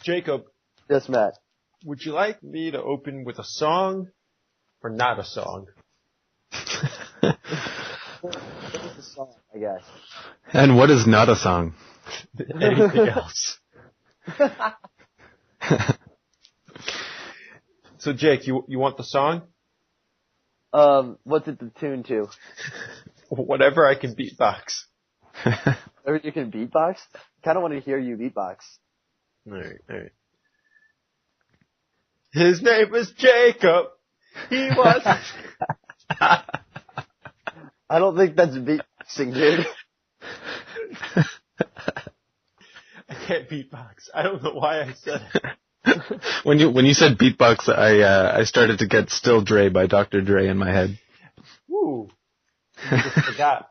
Jacob. Yes, Matt. Would you like me to open with a song or not a song? What is the song, I guess? And what is not a song? Anything else. So, Jake, you want the song? What's it the tune to? Whatever I can beatbox. Or you can beatbox? Kinda want to hear you beatbox. Alright. His name was Jacob. He was... I don't think that's beatboxing, dude. I can't beatbox. I don't know why I said it. When you said beatbox, I started to get Still Dre by Dr. Dre in my head. Ooh. I just forgot.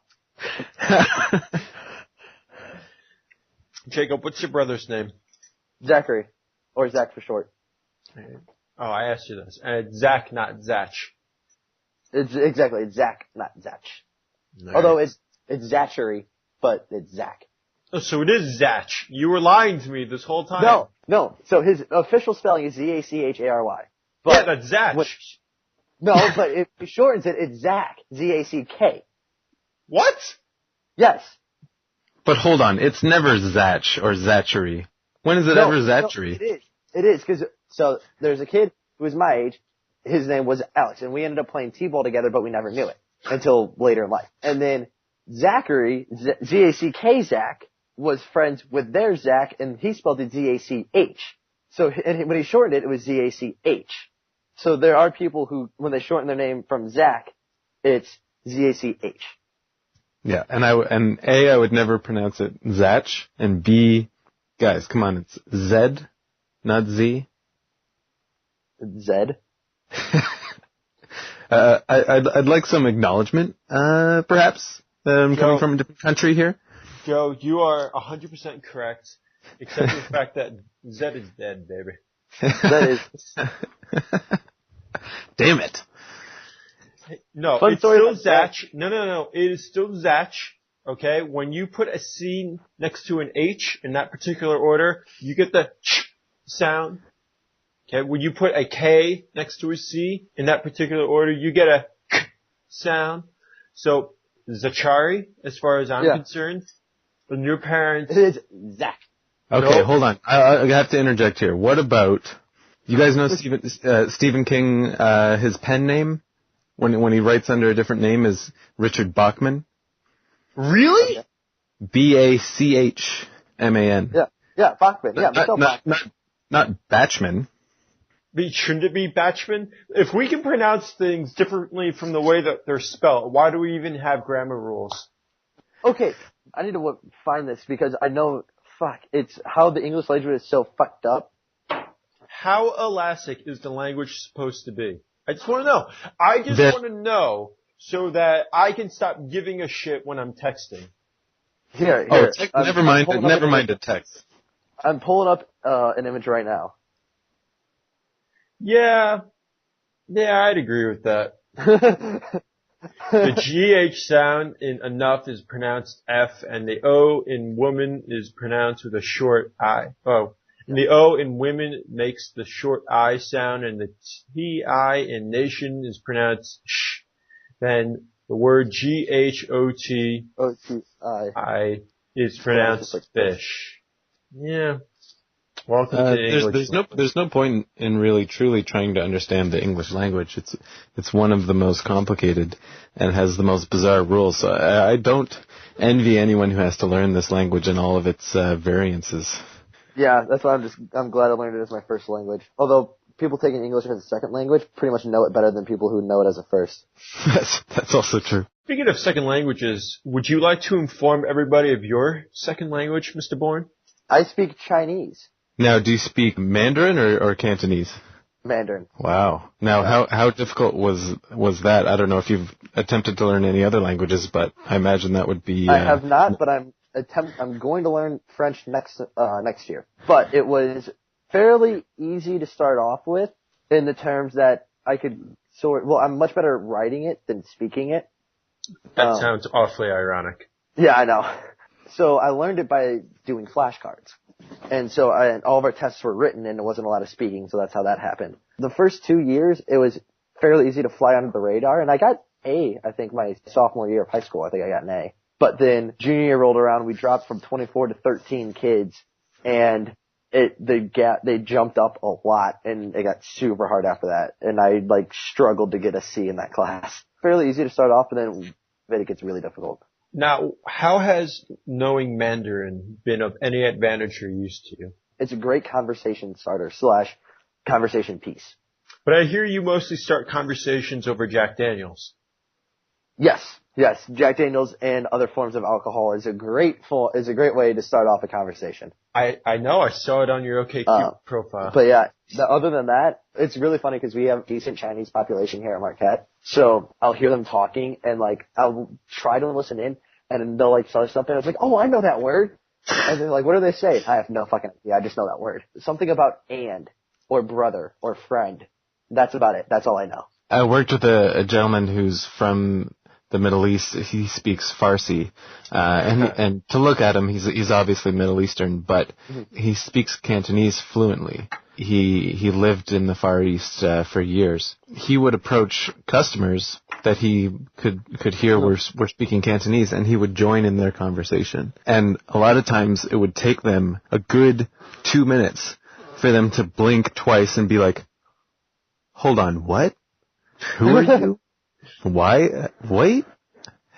Jacob, what's your brother's name? Zachary. Or Zach for short. Oh, I asked you this. And it's Zach, not Zach. It's Zach, not Zach. Right. Although it's Zachary, but it's Zach. Oh, so it is Zach. You were lying to me this whole time. No. So his official spelling is Z-A-C-H-A-R-Y. But yeah, that's Zach. No, but if he shortens it, it's Zach. Z-A-C-K. What? Yes. But hold on, it's never Zach or Zachary. When is it ever Zachary? No, it is, because, so, there's a kid who was my age, his name was Alex, and we ended up playing T-ball together, but we never knew it until later in life. And then Zachary, Z-A-C-K Zach, was friends with their Zach, and he spelled it Z-A-C-H. So, and when he shortened it, it was Z-A-C-H. So there are people who, when they shorten their name from Zach, it's Z-A-C-H. Yeah, and I would never pronounce it Zach, and B, guys, come on, it's Z, not Z. Zed? I'd like some acknowledgement, perhaps, that I'm coming from a different country here. Joe, you are 100% correct, except for the fact that Zed is dead, baby. That is. Damn it. No, Fun it's story still about Zach. No. It is still Zach. Okay? When you put a C next to an H in that particular order, you get the ch sound. Okay? When you put a K next to a C in that particular order, you get a k sound. So, Zachary, as far as I'm concerned, and your parents... It is Zach. Okay, Nope. hold on. I have to interject here. What about, you guys know Stephen King, his pen name? When he writes under a different name is Richard Bachman. Really? Okay. B-A-C-H-M-A-N. Yeah, Bachman. Yeah, Michelle Bachman. Not Batchman. Shouldn't it be Batchman? If we can pronounce things differently from the way that they're spelled, why do we even have grammar rules? Okay, I need to find this because I know, it's how the English language is so fucked up. How elastic is the language supposed to be? I just want to know. I just want to know so that I can stop giving a shit when I'm texting. Here. Never mind a text. I'm pulling up an image right now. Yeah, I'd agree with that. The GH sound in enough is pronounced F, and the O in woman is pronounced with a short I. Oh. And the O in women makes the short I sound, and the T-I in nation is pronounced sh. Then the word G-H-O-T-I is pronounced fish. Yeah. Welcome to English. There's no point in really truly trying to understand the English language. It's one of the most complicated and has the most bizarre rules. So I don't envy anyone who has to learn this language and all of its variances. Yeah, that's why I'm glad I learned it as my first language. Although people taking English as a second language pretty much know it better than people who know it as a first. That's also true. Speaking of second languages, would you like to inform everybody of your second language, Mr. Bourne? I speak Chinese. Now, do you speak Mandarin or Cantonese? Mandarin. Wow. Now, how difficult was that? I don't know if you've attempted to learn any other languages, but I imagine that would be... I have not, but I'm going to learn French next year. But it was fairly easy to start off with in the terms that I could I'm much better at writing it than speaking it. That sounds awfully ironic. Yeah, I know. So I learned it by doing flashcards. And so all of our tests were written and there wasn't a lot of speaking, so that's how that happened. The first 2 years, it was fairly easy to fly under the radar, and I got A, I think my sophomore year of high school, I think I got an A. But then junior year rolled around, we dropped from 24 to 13 kids, and they jumped up a lot, and it got super hard after that, and I struggled to get a C in that class. Fairly easy to start off, and then it gets really difficult. Now, how has knowing Mandarin been of any advantage or use to you? It's a great conversation starter / conversation piece. But I hear you mostly start conversations over Jack Daniels. Yes. Jack Daniels and other forms of alcohol is a great way to start off a conversation. I know. I saw it on your OkCupid profile. But yeah, other than that, it's really funny because we have a decent Chinese population here at Marquette. So I'll hear them talking and I'll try to listen in and then they'll say something. I was like, oh, I know that word. And they're like, what do they say? I have no fucking idea. I just know that word. Something about and or brother or friend. That's about it. That's all I know. I worked with a gentleman who's from the Middle East. He speaks Farsi, and to look at him, he's obviously Middle Eastern, but he speaks Cantonese fluently. He lived in the Far East for years. He would approach customers that he could hear were speaking Cantonese, and he would join in their conversation. And a lot of times, it would take them a good 2 minutes for them to blink twice and be like, "Hold on, what? Who are you? Why? Wait?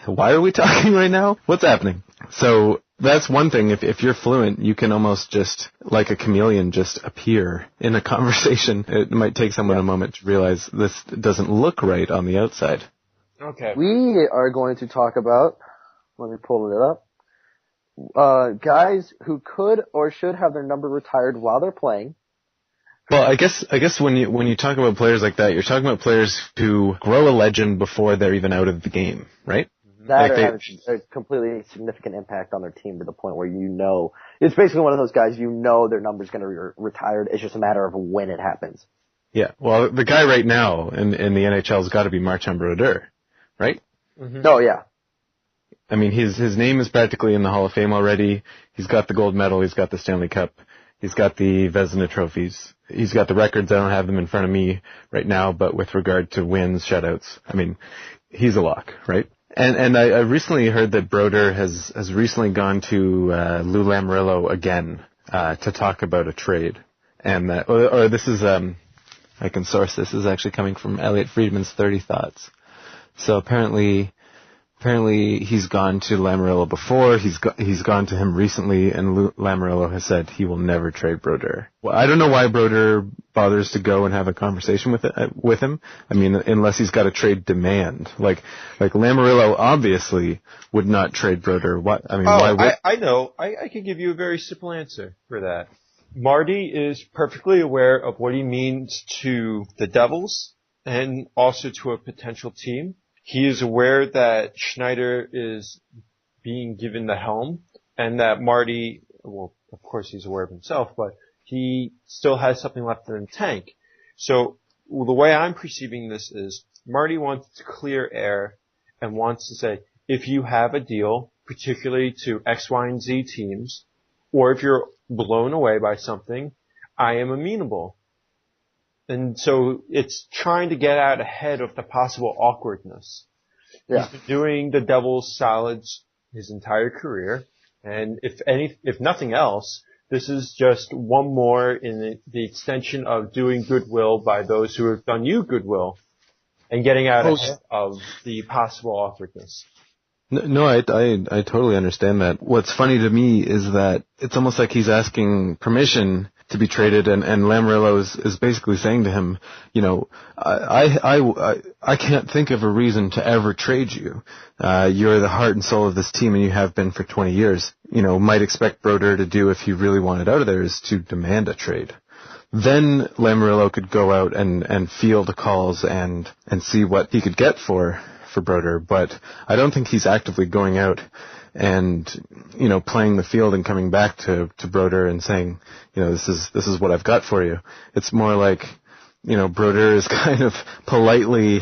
Why are we talking right now? What's happening?" So that's one thing. If you're fluent, you can almost just, like a chameleon, just appear in a conversation. It might take someone a moment to realize this doesn't look right on the outside. Okay. We are going to talk about, let me pull it up, guys who could or should have their number retired while they're playing. Well, I guess when you talk about players like that, you're talking about players who grow a legend before they're even out of the game, right? That have a completely significant impact on their team to the point where it's basically one of those guys their number's going to be retired. It's just a matter of when it happens. Yeah. Well, the guy right now in the NHL has got to be Martin Brodeur, right? Mm-hmm. Oh yeah. I mean, his name is practically in the Hall of Fame already. He's got the gold medal. He's got the Stanley Cup. He's got the Vezina trophies. He's got the records. I don't have them in front of me right now, but with regard to wins, shutouts, I mean, he's a lock, right? And I recently heard that Brodeur has recently gone to Lou Lamoriello again to talk about a trade, and that or this is I can source this. This is actually coming from Elliotte Friedman's 30 Thoughts. So apparently he's gone to Lamoriello before. He's gone to him recently, and Lamoriello has said he will never trade Brodeur. Well, I don't know why Brodeur bothers to go and have a conversation with him. I mean, unless he's got a trade demand. Like Lamoriello obviously would not trade Brodeur. What? I mean, why would? I know. I could give you a very simple answer for that. Marty is perfectly aware of what he means to the Devils and also to a potential team. He is aware that Schneider is being given the helm and that Marty, well, of course he's aware of himself, but he still has something left in the tank. So the way I'm perceiving this is Marty wants to clear air and wants to say, if you have a deal, particularly to X, Y, and Z teams, or if you're blown away by something, I am amenable. And so it's trying to get out ahead of the possible awkwardness. Yeah. He's been doing the Devils solids his entire career. And if nothing else, this is just one more in the extension of doing goodwill by those who have done you goodwill and getting out ahead of the possible awkwardness. No, I totally understand that. What's funny to me is that it's almost like he's asking permission to be traded, and Lamoriello is basically saying to him, I can't think of a reason to ever trade you. You're the heart and soul of this team, and you have been for 20 years. Might expect Brodeur to do if he really wanted out of there is to demand a trade. Then Lamoriello could go out and field the calls and see what he could get for Brodeur, but I don't think he's actively going out and, playing the field and coming back to Brodeur and saying, this is what I've got for you. It's more like, Brodeur is kind of politely,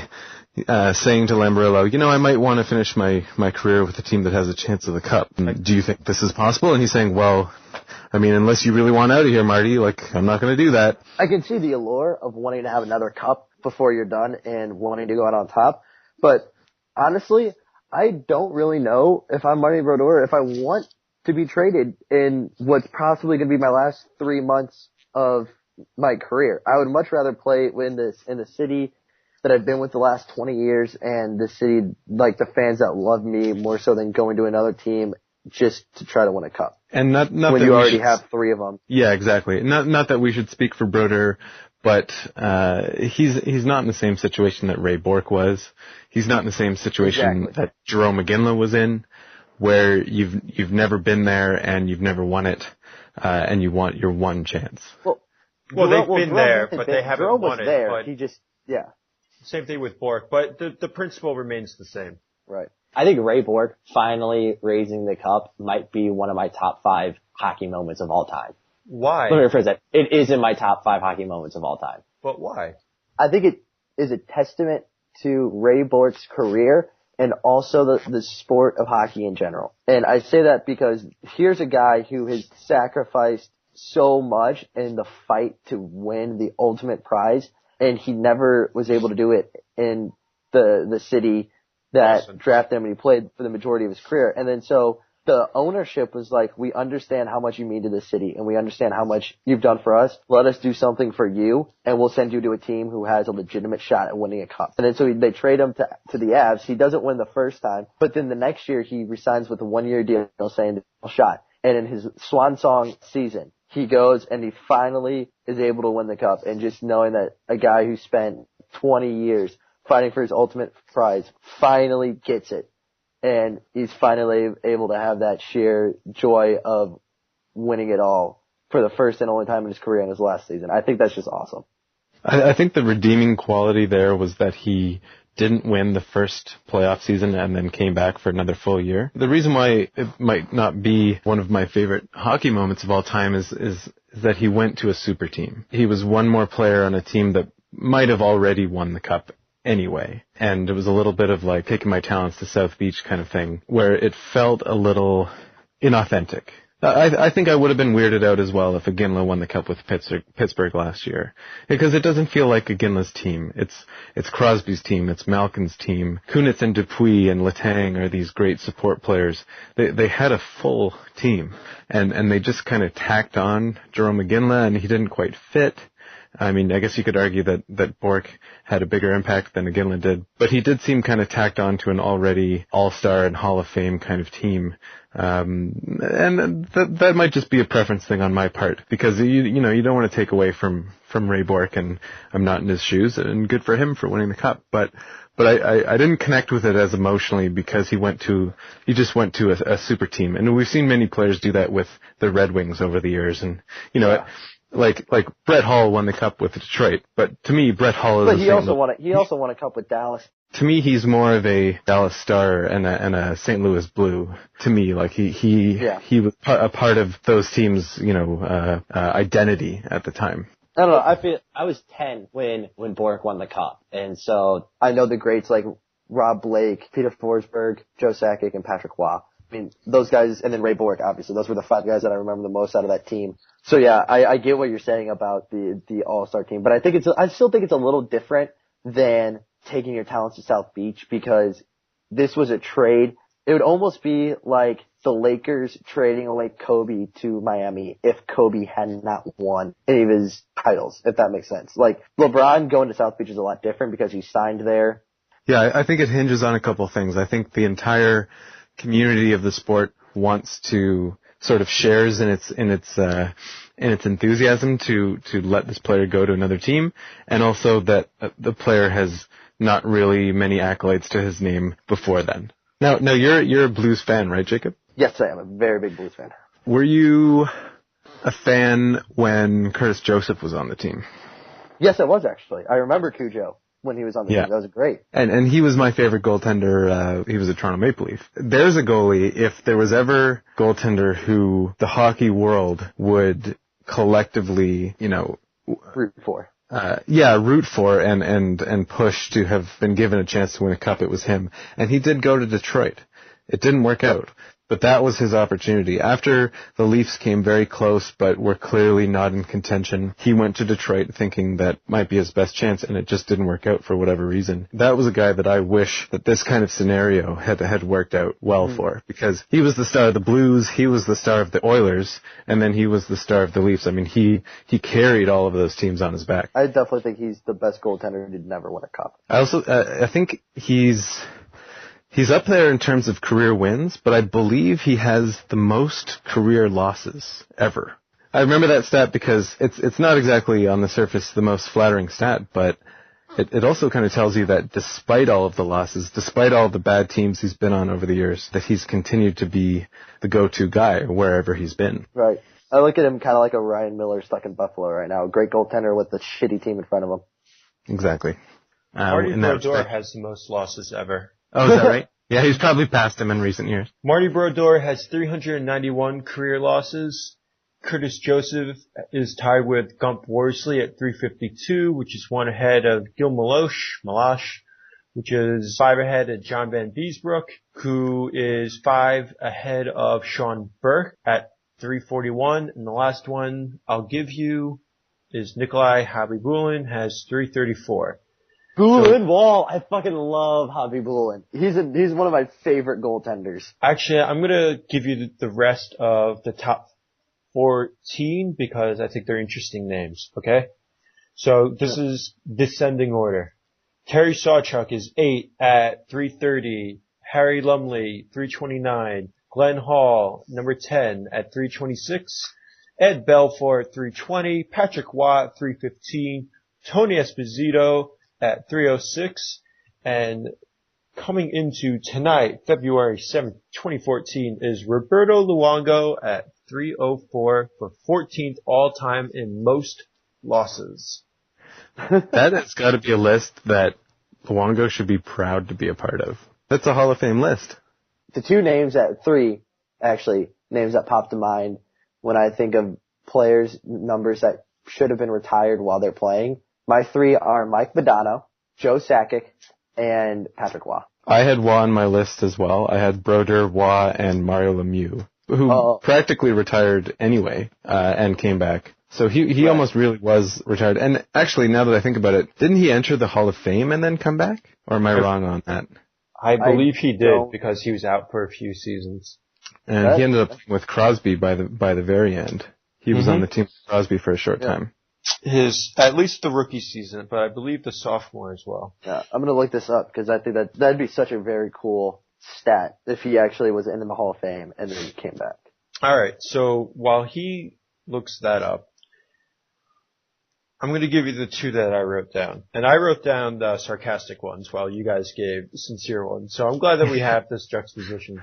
saying to Lamoriello, I might want to finish my career with a team that has a chance of the cup. Do you think this is possible? And he's saying, well, unless you really want out of here, Marty, I'm not going to do that. I can see the allure of wanting to have another cup before you're done and wanting to go out on top. But honestly, I don't really know if I'm Marty Brodeur, if I want to be traded in what's possibly going to be my last 3 months of my career. I would much rather play in the city that I've been with the last 20 years and the city, the fans that love me more so than going to another team just to try to win a cup. And not when that you already have 3 of them. Yeah, exactly. Not that we should speak for Brodeur, but he's not in the same situation that Ray Bourque was. He's not in the same situation that Jarome Iginla was in, where you've never been there and you've never won it, and you want your one chance. Well, they've been there, but they haven't won it. There. But he just same thing with Bourque, but the principle remains the same. Right. I think Ray Bourque finally raising the cup might be one of my top 5 hockey moments of all time. Why? Let me rephrase that. It is in my top 5 hockey moments of all time. But why? I think it is a testament to Ray Bourque's career and also the sport of hockey in general. And I say that because here's a guy who has sacrificed so much in the fight to win the ultimate prize, and he never was able to do it in the city that drafted him, and he played for the majority of his career. And then so the ownership was like, we understand how much you mean to the city, and we understand how much you've done for us. Let us do something for you, and we'll send you to a team who has a legitimate shot at winning a cup. And then so they trade him to the Avs. He doesn't win the first time, but then the next year he resigns with a 1-year deal saying the shot. And in his swan song season, he goes and he finally is able to win the cup. And just knowing that a guy who spent 20 years fighting for his ultimate prize finally gets it. And he's finally able to have that sheer joy of winning it all for the first and only time in his career in his last season. I think that's just awesome. I think the redeeming quality there was that he didn't win the first playoff season and then came back for another full year. The reason why it might not be one of my favorite hockey moments of all time is that he went to a super team. He was one more player on a team that might have already won the cup anyway. And it was a little bit of like taking my talents to South Beach kind of thing, where it felt a little inauthentic. I think I would have been weirded out as well if Iginla won the cup with Pittsburgh last year, because it doesn't feel like Iginla's team. It's Crosby's team, it's Malkin's team. Kunitz and Dupuis and Letang are these great support players. They had a full team, and they just kind of tacked on Jarome Iginla, and he didn't quite fit. I mean, I guess you could argue that Bourque had a bigger impact than Iginla did, but he did seem kind of tacked on to an already all-star and Hall of Fame kind of team. And that might just be a preference thing on my part, because you don't want to take away from Ray Bourque, and I'm not in his shoes, and good for him for winning the cup, but I didn't connect with it as emotionally because he just went to a super team. And we've seen many players do that with the Red Wings over the years, and like Brett Hull won the cup with Detroit, but to me Brett Hull is. But he also won a cup with Dallas. To me, he's more of a Dallas Star and a St. Louis Blue. To me, like he was a part of those teams, identity at the time. I don't know. I was 10 when Bourque won the cup, and so I know the greats like Rob Blake, Peter Forsberg, Joe Sakic, and Patrick Waugh. I mean, those guys, and then Ray Bourque, obviously. Those were the 5 guys that I remember the most out of that team. So yeah, I get what you're saying about the All-Star team, but I still think it's a little different than taking your talents to South Beach, because this was a trade. It would almost be like the Lakers trading away Kobe to Miami if Kobe had not won any of his titles, if that makes sense. Like, LeBron going to South Beach is a lot different because he signed there. Yeah, I think it hinges on a couple of things. I think the entire community of the sport wants to sort of shares in its enthusiasm to let this player go to another team, and also that the player has not really many accolades to his name before then. Now you're a Blues fan, right, Jacob? Yes, I am a very big Blues fan. Were you a fan when Curtis Joseph was on the team? Yes, I was actually. I remember CuJo when he was on the team. That was great. And he was my favorite goaltender. He was a Toronto Maple Leaf. There's a goalie, if there was ever a goaltender who the hockey world would collectively, root for. root for and push to have been given a chance to win a cup, it was him. And he did go to Detroit. It didn't work out. But that was his opportunity. After the Leafs came very close but were clearly not in contention, he went to Detroit thinking that might be his best chance, and it just didn't work out for whatever reason. That was a guy that I wish that this kind of scenario had worked out well for, because he was the star of the Blues, he was the star of the Oilers, and then he was the star of the Leafs. I mean, he carried all of those teams on his back. I definitely think he's the best goaltender who did never win a cup. I also, I think He's up there in terms of career wins, but I believe he has the most career losses ever. I remember that stat because it's not exactly on the surface the most flattering stat, but it also kind of tells you that despite all of the losses, despite all of the bad teams he's been on over the years, that he's continued to be the go-to guy wherever he's been. Right. I look at him kind of like a Ryan Miller stuck in Buffalo right now. A great goaltender with a shitty team in front of him. Exactly. Marty Brodeur has the most losses ever. Oh, is that right? Yeah, he's probably passed him in recent years. Marty Brodeur has 391 career losses. Curtis Joseph is tied with Gump Worsley at 352, which is one ahead of Gil Malash, which is 5 ahead of John Van Beesbrook, who is 5 ahead of Sean Bourque at 341. And the last one I'll give you is Nikolai Khabibulin has 334. Bulin Wall. I fucking love Javi Bulin. He's one of my favorite goaltenders. Actually, I'm gonna give you the rest of the top 14 because I think they're interesting names. Okay, so this is descending order. Terry Sawchuk is 8 at 330. Harry Lumley 329. Glenn Hall number 10 at 326. Ed Belfour 320. Patrick Watt 315. Tony Esposito at 306, and coming into tonight, February 7th, 2014, is Roberto Luongo at 304 for 14th all-time in most losses. That has got to be a list that Luongo should be proud to be a part of. That's a Hall of Fame list. The two names at 3, actually, names that pop to mind when I think of players' numbers that should have been retired while they're playing. My 3 are Mike Modano, Joe Sakic, and Patrick Waugh. I had Waugh on my list as well. I had Brodeur, Waugh, and Mario Lemieux, who practically retired anyway, and came back. So he almost really was retired. And actually, now that I think about it, didn't he enter the Hall of Fame and then come back? Or am I wrong on that? I believe he did because he was out for a few seasons. And he ended up with Crosby by the very end. He was on the team with Crosby for a short time. At least the rookie season, but I believe the sophomore as well. Yeah, I'm gonna look this up because I think that'd be such a very cool stat if he actually was in the Hall of Fame and then came back. Alright, so while he looks that up, I'm going to give you the 2 that I wrote down. And I wrote down the sarcastic ones while you guys gave the sincere ones. So I'm glad that we have this juxtaposition.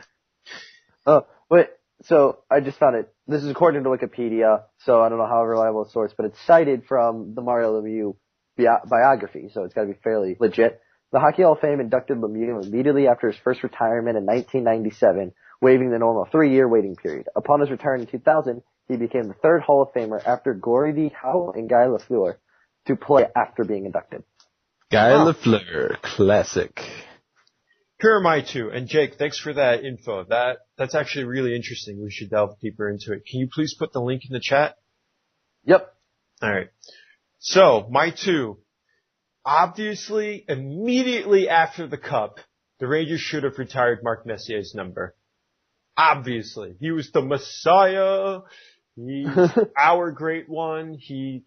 Oh, wait. So I just found it. This is according to Wikipedia, so I don't know how reliable a source, but it's cited from the Mario Lemieux biography, so it's got to be fairly legit. The Hockey Hall of Fame inducted Lemieux immediately after his first retirement in 1997, waiving the normal 3-year waiting period. Upon his return in 2000, he became the 3rd Hall of Famer after Gordie Howe and Guy Lafleur to play after being inducted. Guy Lafleur, classic. Here are my 2. And Jake, thanks for that info. That's actually really interesting. We should delve deeper into it. Can you please put the link in the chat? Yep. Alright. So, my 2. Obviously, immediately after the Cup, the Rangers should have retired Mark Messier's number. Obviously. He was the Messiah. He's our great one. He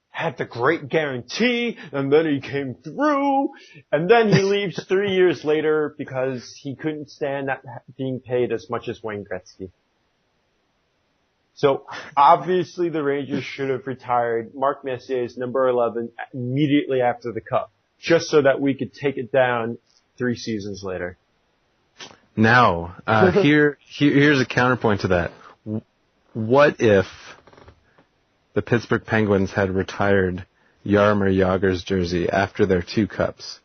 had the great guarantee, and then he came through, and then he leaves 3 years later because he couldn't stand being paid as much as Wayne Gretzky. So, obviously the Rangers should have retired Mark Messier's number 11 immediately after the Cup, just so that we could take it down 3 seasons later. Now, here's a counterpoint to that. What if the Pittsburgh Penguins had retired Jaromir Jagr's jersey after their 2 cups?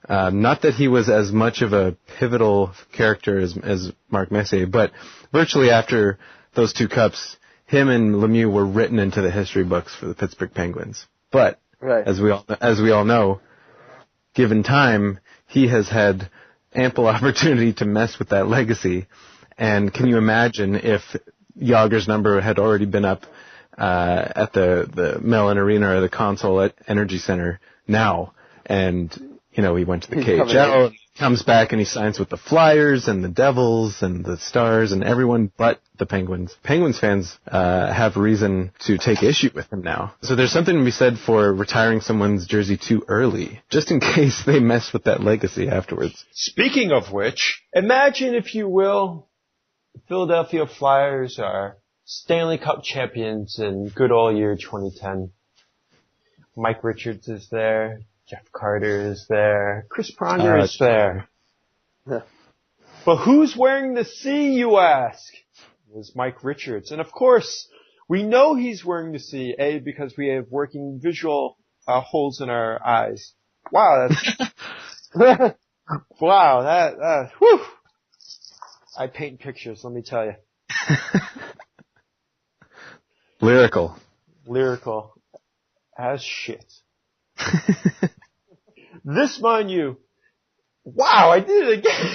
Not that he was as much of a pivotal character as Mark Messier, but virtually after those 2 cups, him and Lemieux were written into the history books for the Pittsburgh Penguins. But Right. as we all know, given time, he has had ample opportunity to mess with that legacy. And can you imagine if Jagr's number had already been up at the Mellon Arena or the Console at Energy Center now, and he went to the KHL, comes back and he signs with the Flyers and the Devils and the Stars and everyone but the Penguins. Penguins fans have reason to take issue with him now. So there's something to be said for retiring someone's jersey too early, just in case they mess with that legacy afterwards. Speaking of which, imagine, if you will, the Philadelphia Flyers are Stanley Cup champions in good old year 2010. Mike Richards is there. Jeff Carter is there. Chris Pronger is there. But who's wearing the C, you ask? It was Mike Richards. And of course, we know he's wearing the C, A, because we have working visual holes in our eyes. Wow, that's... wow, that whew. I paint pictures, let me tell you. Lyrical. As shit. This, mind you, wow, I did it again.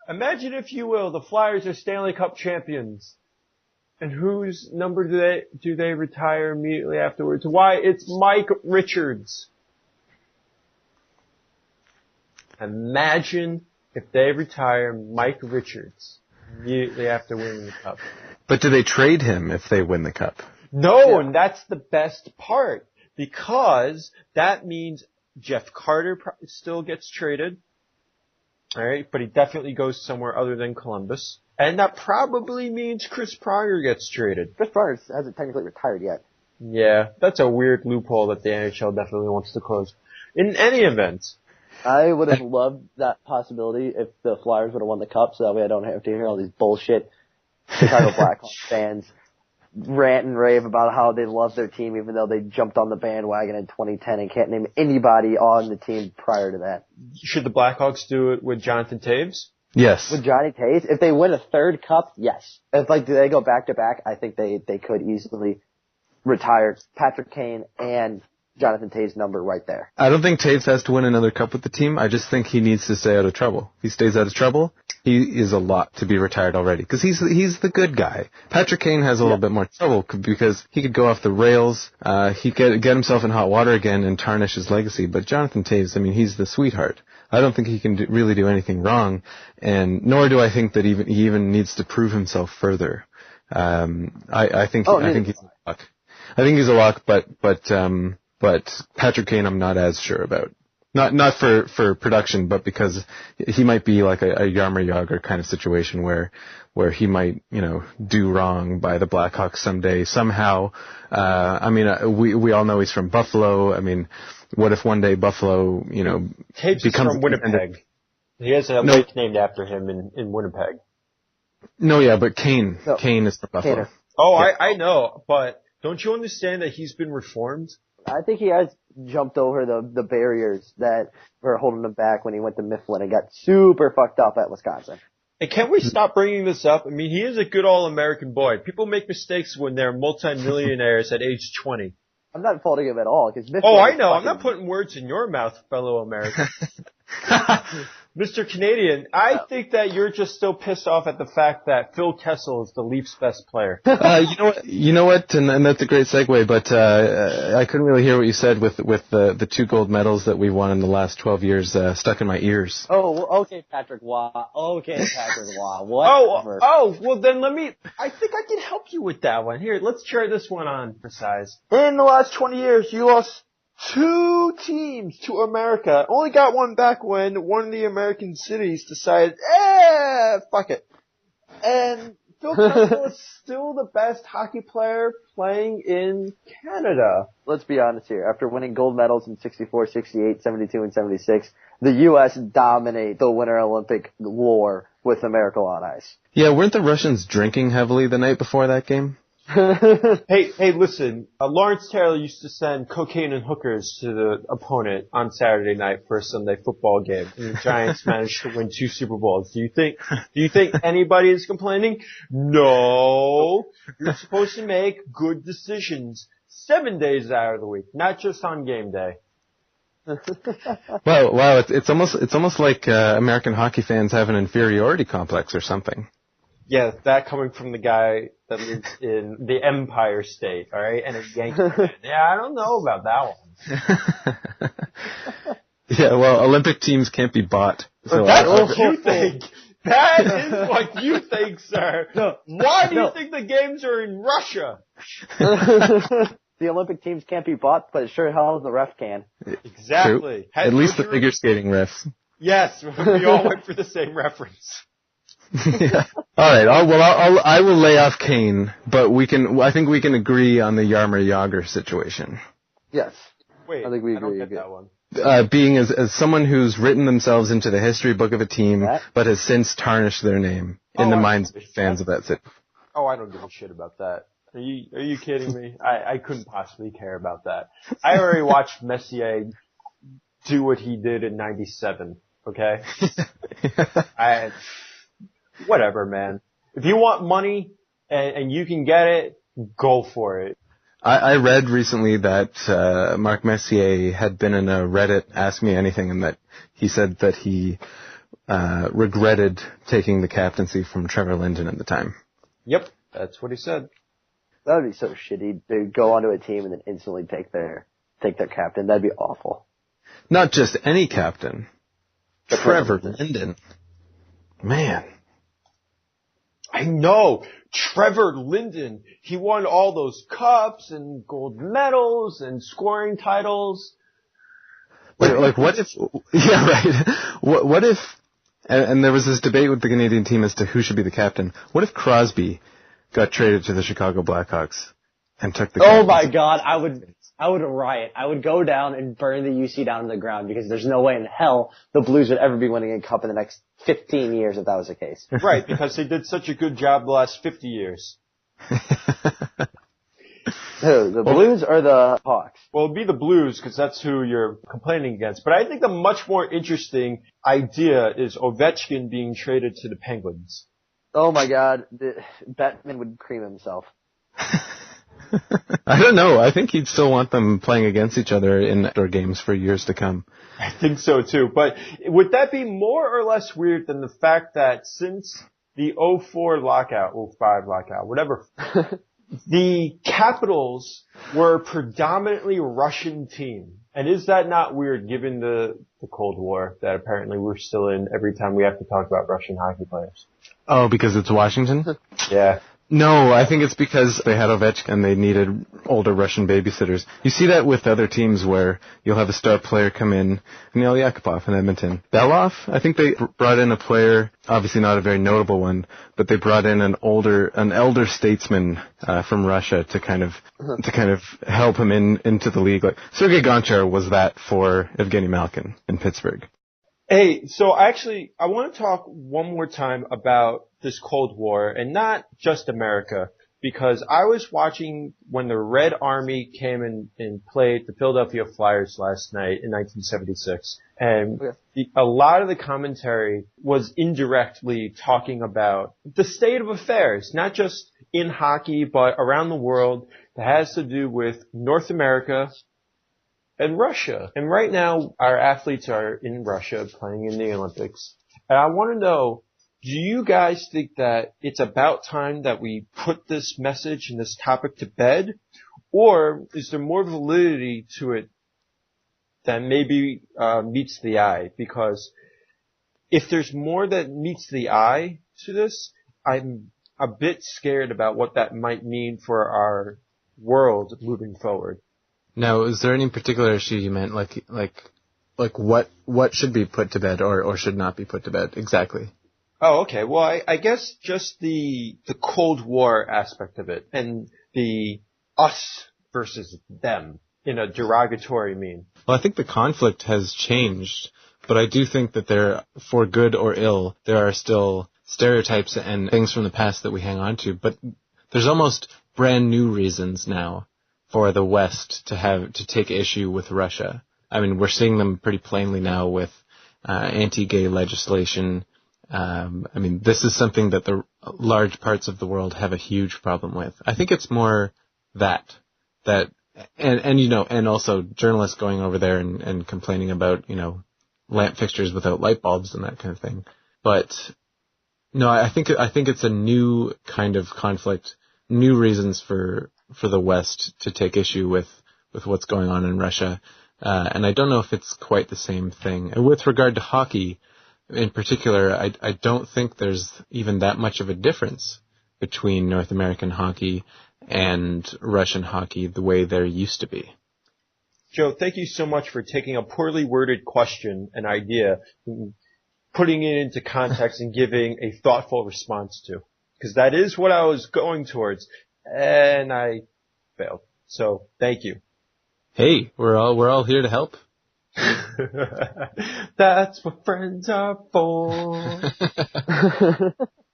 Imagine, if you will, the Flyers are Stanley Cup champions. And whose number do they retire immediately afterwards? Why, it's Mike Richards. Imagine if they retire Mike Richards immediately after winning the Cup. But do they trade him if they win the Cup? No, and that's the best part. Because that means Jeff Carter still gets traded. Alright, but he definitely goes somewhere other than Columbus. And that probably means Chris Pronger gets traded. Chris Pronger hasn't technically retired yet. Yeah, that's a weird loophole that the NHL definitely wants to close. In any event. I would have loved that possibility if the Flyers would have won the Cup, so that way I don't have to hear all these bullshit Chicago Blackhawks fans rant and rave about how they love their team even though they jumped on the bandwagon in 2010 and can't name anybody on the team prior to that. Should the Blackhawks do it with Jonathan Toews? Yes. With Johnny Toews? If they win a third Cup, yes. If do they go back to back, I think they could easily retire Patrick Kane and Jonathan Toews' number right there. I don't think Toews has to win another Cup with the team. I just think he needs to stay out of trouble. If he stays out of trouble, he is a lot to be retired already. Because he's the good guy. Patrick Kane has a little bit more trouble because he could go off the rails. He could get himself in hot water again and tarnish his legacy. But Jonathan Toews, I mean, he's the sweetheart. I don't think he can really do anything wrong, and nor do I think that he even needs to prove himself further. I think he's a lock. I think he's a lock, but Patrick Kane, I'm not as sure about. Not for production, but because he might be like a Jaromir Jagr kind of situation where he might, do wrong by the Blackhawks someday, somehow. We all know he's from Buffalo. I mean, what if one day Buffalo, Toews is from Winnipeg. He has a lake named after him in Winnipeg. No, yeah, but Kane is from Buffalo. Kaner. Oh, yeah. I know, but don't you understand that he's been reformed? I think he has jumped over the barriers that were holding him back when he went to Mifflin and got super fucked up at Wisconsin. And can't we stop bringing this up? I mean, he is a good all-American boy. People make mistakes when they're multimillionaires at age 20. I'm not faulting him at all. I know. I'm not putting words in your mouth, fellow American. Mr. Canadian, I think that you're just still pissed off at the fact that Phil Kessel is the Leafs' best player. You know what, and that's a great segue, but I couldn't really hear what you said with the 2 gold medals that we won in the last 12 years stuck in my ears. Oh, okay, Patrick Waugh. Whatever. Well then I think I can help you with that one. Here, let's try this one on for size. In the last 20 years, you lost 2 teams to America. Only got one back when one of the American cities decided, fuck it. And Phil Kessel is still the best hockey player playing in Canada. Let's be honest here. After winning gold medals in 64, 68, 72, and 76, the U.S. dominate the Winter Olympic lore with a miracle on ice. Yeah, weren't the Russians drinking heavily the night before that game? Hey, listen, Lawrence Taylor used to send cocaine and hookers to the opponent on Saturday night for a Sunday football game, and the Giants managed to win 2 Super Bowls. Do you think anybody is complaining? No. You're supposed to make good decisions. 7 days out of the week, not just on game day. Well, wow, it's almost like American hockey fans have an inferiority complex or something. Yeah, that coming from the guy that lives in the Empire State, all right, and a Yankee fan. Yeah, I don't know about that one. Yeah, well, Olympic teams can't be bought. So That's what you think. That is what you think, sir. No, why do you think the games are in Russia? The Olympic teams can't be bought, but sure hell the ref can. Exactly. At least the figure skating refs. Yes, we all went for the same reference. Yeah. All right. I will lay off Kane, but I think we can agree on the Jagr situation. Yes. Wait, I think we I don't agree. get that one. Being as someone who's written themselves into the history book of a team, but has since tarnished their name in the minds of fans of that city. Oh, I don't give a shit about that. Are you kidding me? I couldn't possibly care about that. I already watched Messier do what he did in '97. Okay. Whatever, man. If you want money and you can get it, go for it. I read recently that Mark Messier had been in a Reddit Ask Me Anything, and that he said that he regretted taking the captaincy from Trevor Linden at the time. Yep, that's what he said. That would be so shitty to go onto a team and then instantly take their captain. That'd be awful. Not just any captain. Trevor Linden. Man. I know. Trevor Linden. He won all those cups and gold medals and scoring titles. Like what if, yeah, right. What if, and there was this debate with the Canadian team as to who should be the captain. What if Crosby got traded to the Chicago Blackhawks and took the captaincy? Oh my God, I would riot. I would go down and burn the UC down to the ground because there's no way in hell the Blues would ever be winning a cup in the next 15 years if that was the case. Right, because they did such a good job the last 50 years. Who, the Blues or the Hawks? Well, it'd be the Blues because that's who you're complaining against. But I think the much more interesting idea is Ovechkin being traded to the Penguins. Oh my God, Batman would cream himself. I don't know. I think he'd still want them playing against each other in outdoor games for years to come. I think so too. But would that be more or less weird than the fact that since the 04 lockout, 05 lockout, whatever, the Capitals were a predominantly Russian team? And is that not weird given the Cold War that apparently we're still in every time we have to talk about Russian hockey players? Oh, because it's Washington? Yeah. No, I think it's because they had Ovechkin and they needed older Russian babysitters. You see that with other teams where you'll have a star player come in, Neil Yakupov in Edmonton. Belov, I think they brought in a player, obviously not a very notable one, but they brought in an elder statesman from Russia to kind of help him into the league. Like Sergei Gonchar was that for Evgeny Malkin in Pittsburgh. Hey, so actually, I want to talk one more time about this Cold War, and not just America, because I was watching when the Red Army came and played the Philadelphia Flyers last night in 1976, and a lot of the commentary was indirectly talking about the state of affairs, not just in hockey, but around the world, that has to do with North America and Russia. And right now, our athletes are in Russia playing in the Olympics. And I want to know, do you guys think that it's about time that we put this message and this topic to bed? Or is there more validity to it than maybe meets the eye? Because if there's more that meets the eye to this, I'm a bit scared about what that might mean for our world moving forward. Now, is there any particular issue you meant, like what should be put to bed or should not be put to bed exactly? Oh, okay. Well, I guess just the Cold War aspect of it and the us versus them in a derogatory mean. Well, I think the conflict has changed, but I do think that there, for good or ill, there are still stereotypes and things from the past that we hang on to, but there's almost brand new reasons now for the West to take issue with Russia. I mean, we're seeing them pretty plainly now with anti-gay legislation. I mean, this is something that the large parts of the world have a huge problem with. I think it's more that And also journalists going over there and complaining about, lamp fixtures without light bulbs and that kind of thing. But no, I think it's a new kind of conflict, new reasons for the West to take issue with what's going on in Russia. And I don't know if it's quite the same thing. And with regard to hockey in particular, I don't think there's even that much of a difference between North American hockey and Russian hockey the way there used to be. Joe, thank you so much for taking a poorly worded question and idea, putting it into context and giving a thoughtful response to. Because that is what I was going towards, and I failed. So, thank you. Hey, we're all here to help. That's what friends are for.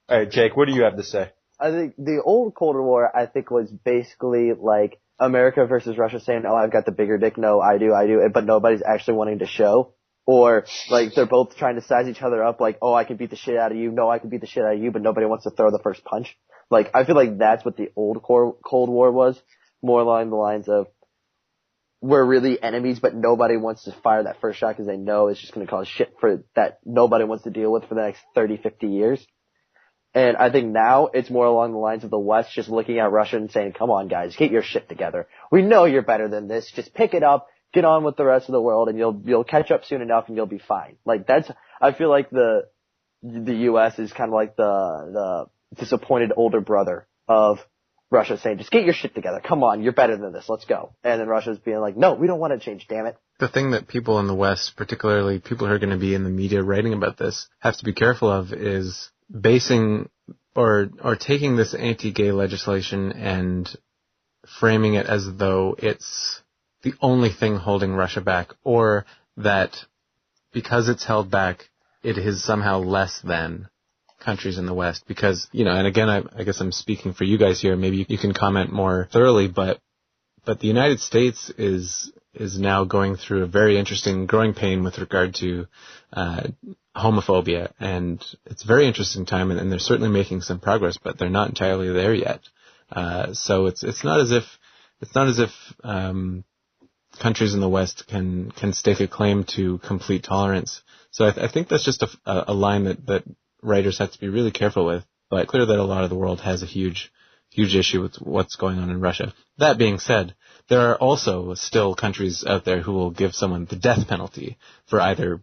Alright, Jake, what do you have to say? I think the old Cold War, was basically like America versus Russia saying, oh, I've got the bigger dick, no, I do, but nobody's actually wanting to show. Or, like, they're both trying to size each other up, like, oh, I can beat the shit out of you, no, I can beat the shit out of you, but nobody wants to throw the first punch. Like, I feel like that's what the old Cold War was, more along the lines of, we're really enemies, but nobody wants to fire that first shot because they know it's just going to cause shit for that nobody wants to deal with for the next 30, 50 years. And I think now it's more along the lines of the West just looking at Russia and saying, come on guys, get your shit together. We know you're better than this. Just pick it up, get on with the rest of the world, and you'll catch up soon enough and you'll be fine. Like I feel like the US is kind of like the disappointed older brother of Russia saying, just get your shit together. Come on, you're better than this. Let's go. And then Russia's being like, no, we don't want to change, damn it. The thing that people in the West, particularly people who are going to be in the media writing about this, have to be careful of is basing or taking this anti-gay legislation and framing it as though it's the only thing holding Russia back, or that because it's held back, it is somehow less than countries in the West. Because, and again, I guess I'm speaking for you guys here, maybe you can comment more thoroughly, but the United States is now going through a very interesting growing pain with regard to homophobia, and it's a very interesting time, and they're certainly making some progress, but they're not entirely there yet. So it's not as if countries in the West can stake a claim to complete tolerance. So I think that's just a line that writers have to be really careful with. But it's clear that a lot of the world has a huge issue with what's going on in Russia. That being said, there are also still countries out there who will give someone the death penalty for either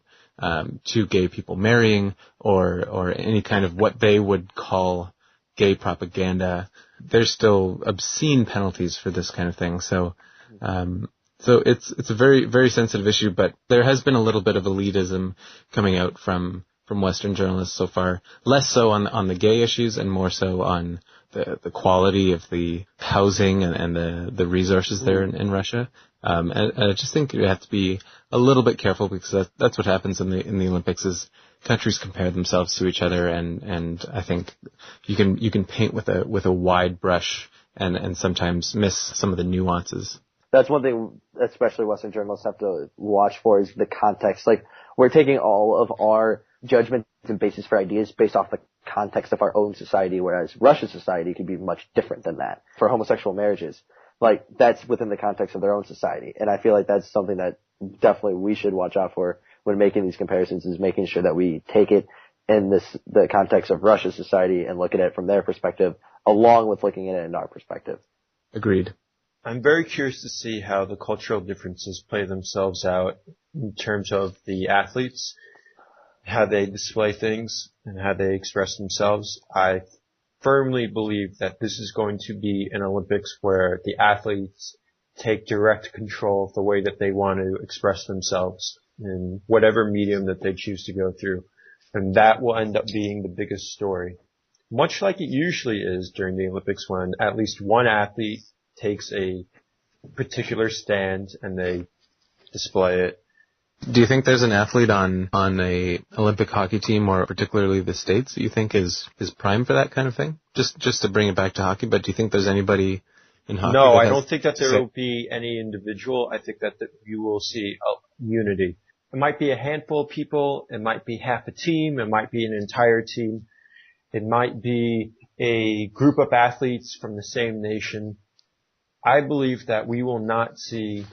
two gay people marrying or any kind of what they would call gay propaganda. There's still obscene penalties for this kind of thing. So it's a very, very sensitive issue, but there has been a little bit of elitism coming out from Western journalists so far. Less so on the gay issues and more so on the quality of the housing and the resources there in Russia. And I just think you have to be a little bit careful because that's what happens in the Olympics is countries compare themselves to each other, and I think you can paint with a wide brush and sometimes miss some of the nuances. That's one thing, especially Western journalists have to watch for is the context. Like, we're taking all of our judgments and basis for ideas based off the context of our own society, whereas Russian society could be much different than that. For homosexual marriages, like, that's within the context of their own society. And I feel like that's something that definitely we should watch out for when making these comparisons, is making sure that we take it in the context of Russia's society and look at it from their perspective, along with looking at it in our perspective. Agreed. I'm very curious to see how the cultural differences play themselves out in terms of the athletes, how they display things, and how they express themselves. I firmly believe that this is going to be an Olympics where the athletes take direct control of the way that they want to express themselves in whatever medium that they choose to go through. And that will end up being the biggest story. Much like it usually is during the Olympics when at least one athlete takes a particular stand and they display it. Do you think there's an athlete on a Olympic hockey team, or particularly the States, that you think is prime for that kind of thing? Just to bring it back to hockey, but do you think there's anybody in hockey? No, I don't think that there will be any individual. I think that you will see a unity. It might be a handful of people. It might be half a team. It might be an entire team. It might be a group of athletes from the same nation. I believe that we will not see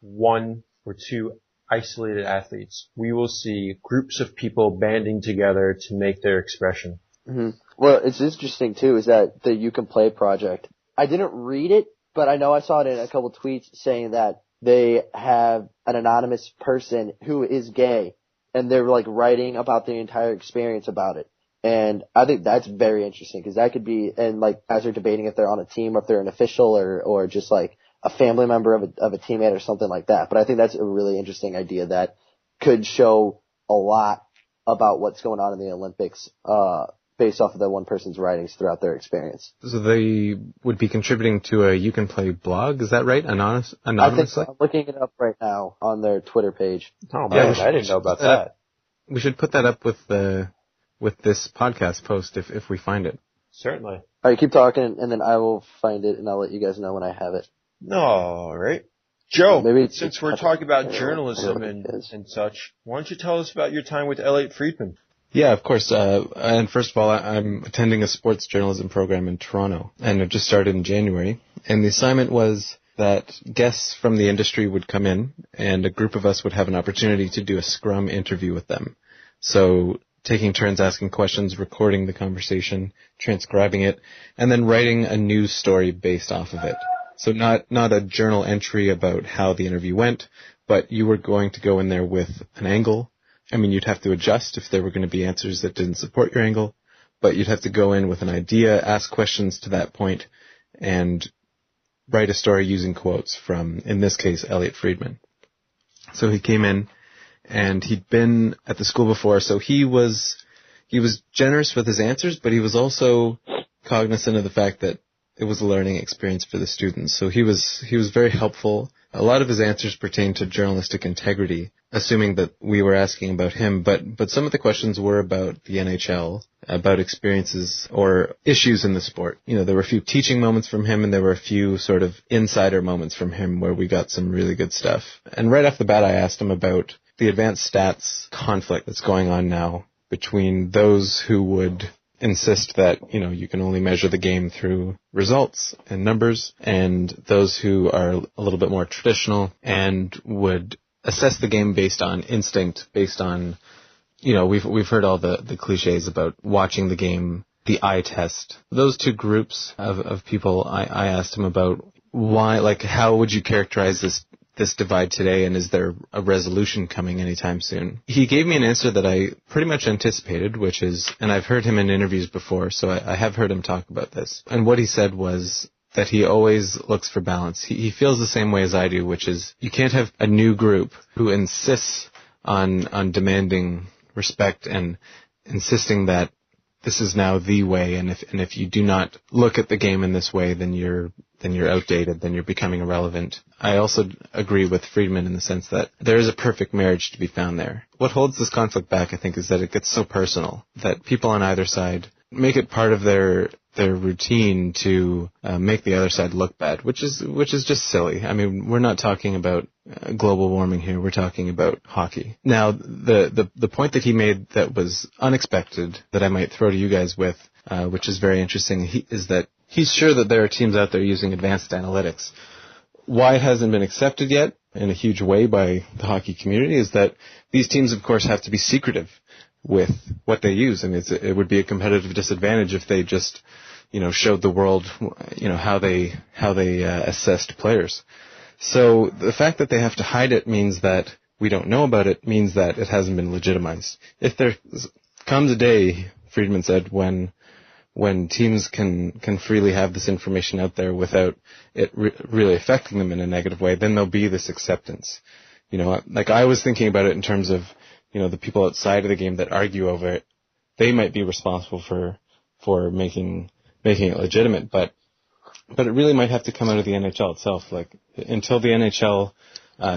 one or two isolated athletes. We will see groups of people banding together to make their expression. Mm-hmm. Well, it's interesting too is that the You Can Play project. I didn't read it, but I know I saw it in a couple tweets saying that they have an anonymous person who is gay, and they're like writing about the entire experience about it. And I think that's very interesting because that could be, and like as they're debating if they're on a team, or if they're an official, or just like a family member of a teammate or something like that. But I think that's a really interesting idea that could show a lot about what's going on in the Olympics, based off of that one person's writings throughout their experience. So they would be contributing to a You Can Play blog, is that right? Anonymously? I think so. I'm looking it up right now on their Twitter page. Oh man, I didn't know about that. We should put that up with this podcast post if we find it. Certainly. All right, keep talking, and then I will find it, and I'll let you guys know when I have it. All right. Joe, Maybe since we're talking about journalism and such, why don't you tell us about your time with Elliotte Friedman? Yeah, of course. And first of all, I'm attending a sports journalism program in Toronto, and it just started in January. And the assignment was that guests from the industry would come in, and a group of us would have an opportunity to do a scrum interview with them. So taking turns asking questions, recording the conversation, transcribing it, and then writing a news story based off of it. So not a journal entry about how the interview went, but you were going to go in there with an angle. I mean, you'd have to adjust if there were going to be answers that didn't support your angle, but you'd have to go in with an idea, ask questions to that point, and write a story using quotes from, in this case, Elliotte Friedman. So he came in, and he'd been at the school before, so he was generous with his answers, but he was also cognizant of the fact that it was a learning experience for the students. So he was very helpful. A lot of his answers pertained to journalistic integrity, assuming that we were asking about him, but some of the questions were about the NHL, about experiences or issues in the sport. You know, there were a few teaching moments from him, and there were a few sort of insider moments from him where we got some really good stuff. And right off the bat, I asked him about the advanced stats conflict that's going on now between those who would insist that, you know, you can only measure the game through results and numbers, and those who are a little bit more traditional and would assess the game based on instinct, based on, you know, we've heard all the cliches about watching the game, the eye test. Those two groups of people, I asked him about why, like, how would you characterize this divide today, and is there a resolution coming anytime soon? He gave me an answer that I pretty much anticipated, which is, and I've heard him in interviews before, so I have heard him talk about this. And what he said was that he always looks for balance. He feels the same way as I do, which is you can't have a new group who insists on demanding respect and insisting that this is now the way, and if you do not look at the game in this way, then you're outdated, then you're becoming irrelevant. I also agree with Friedman in the sense that there is a perfect marriage to be found there. What holds this conflict back, I think, is that it gets so personal that people on either side make it part of their routine to make the other side look bad, which is just silly. I mean, we're not talking about global warming here. We're talking about hockey. Now, the point that he made that was unexpected that I might throw to you guys with, which is very interesting, is that he's sure that there are teams out there using advanced analytics. Why it hasn't been accepted yet in a huge way by the hockey community is that these teams, of course, have to be secretive with what they use, and it would be a competitive disadvantage if they just, you know, showed the world, you know, how they assessed players. So the fact that they have to hide it means that we don't know about it, means that it hasn't been legitimized. If there comes a day, Friedman said, when teams can freely have this information out there without it really affecting them in a negative way, then there'll be this acceptance. You know, like I was thinking about it in terms of, you know, the people outside of the game that argue over it, they might be responsible for making it legitimate, but it really might have to come out of the NHL itself. Like, until the NHL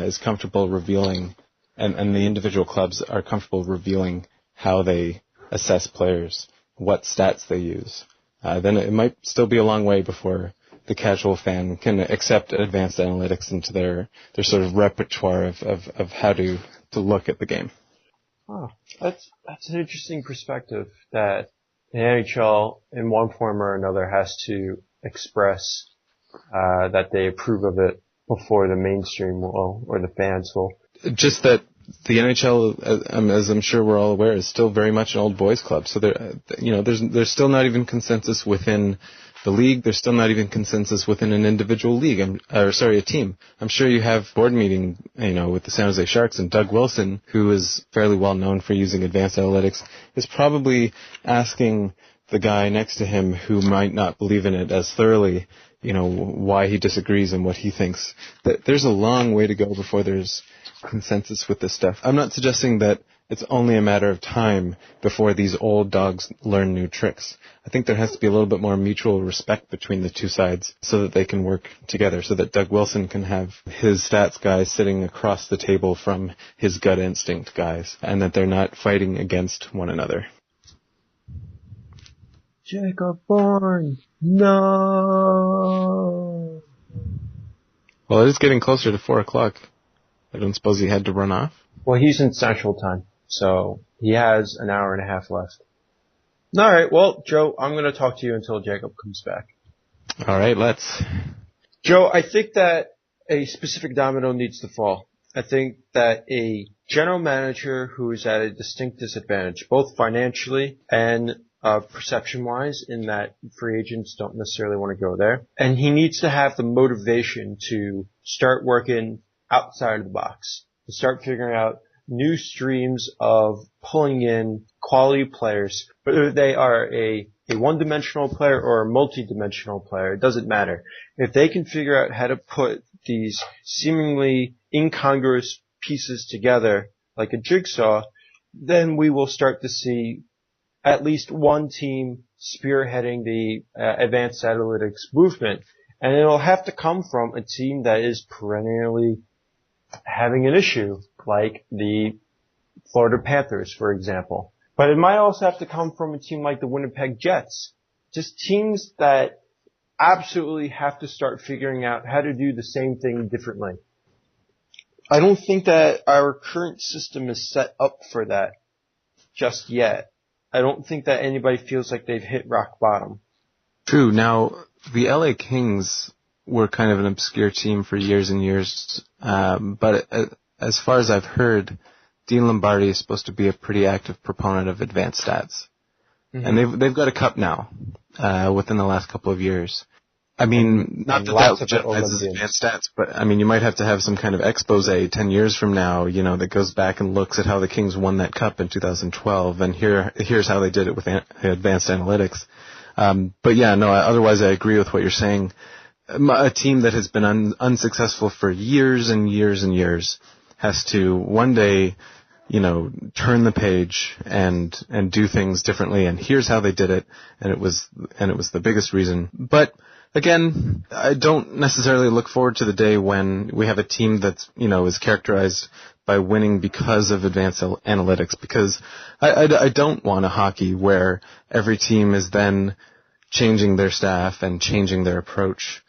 is comfortable revealing, and the individual clubs are comfortable revealing how they assess players, what stats they use, then it might still be a long way before the casual fan can accept advanced analytics into their sort of repertoire of how to look at the game. Oh, that's an interesting perspective, that the NHL in one form or another has to express that they approve of it before the mainstream will, or the fans will. Just that the NHL, as I'm sure we're all aware, is still very much an old boys club. So there's still not even consensus within the league. There's still not even consensus within an individual league, a team. I'm sure you have board meeting, with the San Jose Sharks, and Doug Wilson, who is fairly well known for using advanced analytics, is probably asking the guy next to him who might not believe in it as thoroughly, why he disagrees and what he thinks. There's a long way to go before there's consensus with this stuff. I'm not suggesting that it's only a matter of time before these old dogs learn new tricks. I think there has to be a little bit more mutual respect between the two sides so that they can work together, so that Doug Wilson can have his stats guys sitting across the table from his gut instinct guys, and that they're not fighting against one another. Jacob Bourne, no! Well, it is getting closer to 4 o'clock. I don't suppose he had to run off? Well, he's in Central Time, so he has an hour and a half left. All right, well, Joe, I'm going to talk to you until Jacob comes back. All right, let's. Joe, I think that a specific domino needs to fall. I think that a general manager who is at a distinct disadvantage, both financially and perception-wise, in that free agents don't necessarily want to go there. And he needs to have the motivation to start working outside of the box, to start figuring out new streams of pulling in quality players, whether they are a one-dimensional player or a multi-dimensional player, it doesn't matter. If they can figure out how to put these seemingly incongruous pieces together like a jigsaw, then we will start to see at least one team spearheading the advanced analytics movement. And it'll have to come from a team that is perennially having an issue, like the Florida Panthers, for example. But it might also have to come from a team like the Winnipeg Jets. Just teams that absolutely have to start figuring out how to do the same thing differently. I don't think that our current system is set up for that just yet. I don't think that anybody feels like they've hit rock bottom. True. Now, the LA Kings were kind of an obscure team for years and years, but as far as I've heard, Dean Lombardi is supposed to be a pretty active proponent of advanced stats. Mm-hmm. And they've got a cup now, within the last couple of years. I mean, not that legitimizes advanced stats, but I mean, you might have to have some kind of expose 10 years from now, that goes back and looks at how the Kings won that cup in 2012, and here's how they did it with advanced analytics. But yeah, no, otherwise I agree with what you're saying. A team that has been unsuccessful for years and years and years has to one day, turn the page and do things differently, and here's how they did it, and it was the biggest reason. But again, I don't necessarily look forward to the day when we have a team that's, is characterized by winning because of advanced analytics, because I don't want a hockey where every team is then changing their staff and changing their approach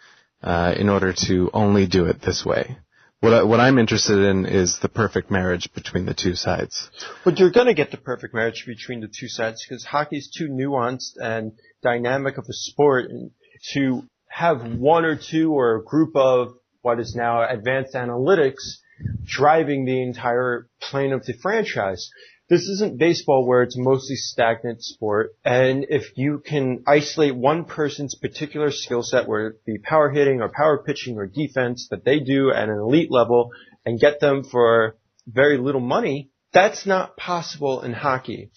in order to only do it this way. What I'm interested in is the perfect marriage between the two sides. But you're going to get the perfect marriage between the two sides because hockey's too nuanced and dynamic of a sport, and to have one or two or a group of what is now advanced analytics driving the entire plane of the franchise. This isn't baseball where it's mostly stagnant sport, and if you can isolate one person's particular skill set, whether it be power hitting or power pitching or defense, that they do at an elite level and get them for very little money, that's not possible in hockey.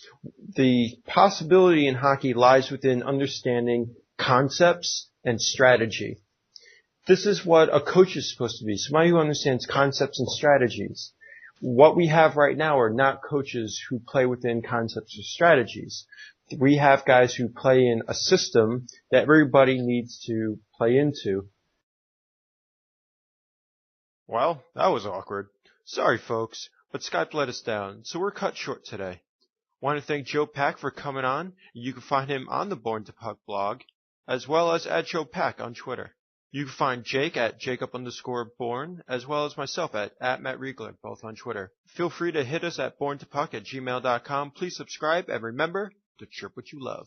The possibility in hockey lies within understanding concepts and strategy. This is what a coach is supposed to be, somebody who understands concepts and strategies. What we have right now are not coaches who play within concepts or strategies. We have guys who play in a system that everybody needs to play into. Well, that was awkward. Sorry, folks, but Skype let us down, so we're cut short today. Want to thank Joe Pack for coming on. You can find him on the Born to Puck blog, as well as at Joe Pack on Twitter. You can find Jake at Jacob_Born, as well as myself at Matt Riegler, both on Twitter. Feel free to hit us at borntopuck@gmail.com. Please subscribe, and remember to chirp what you love.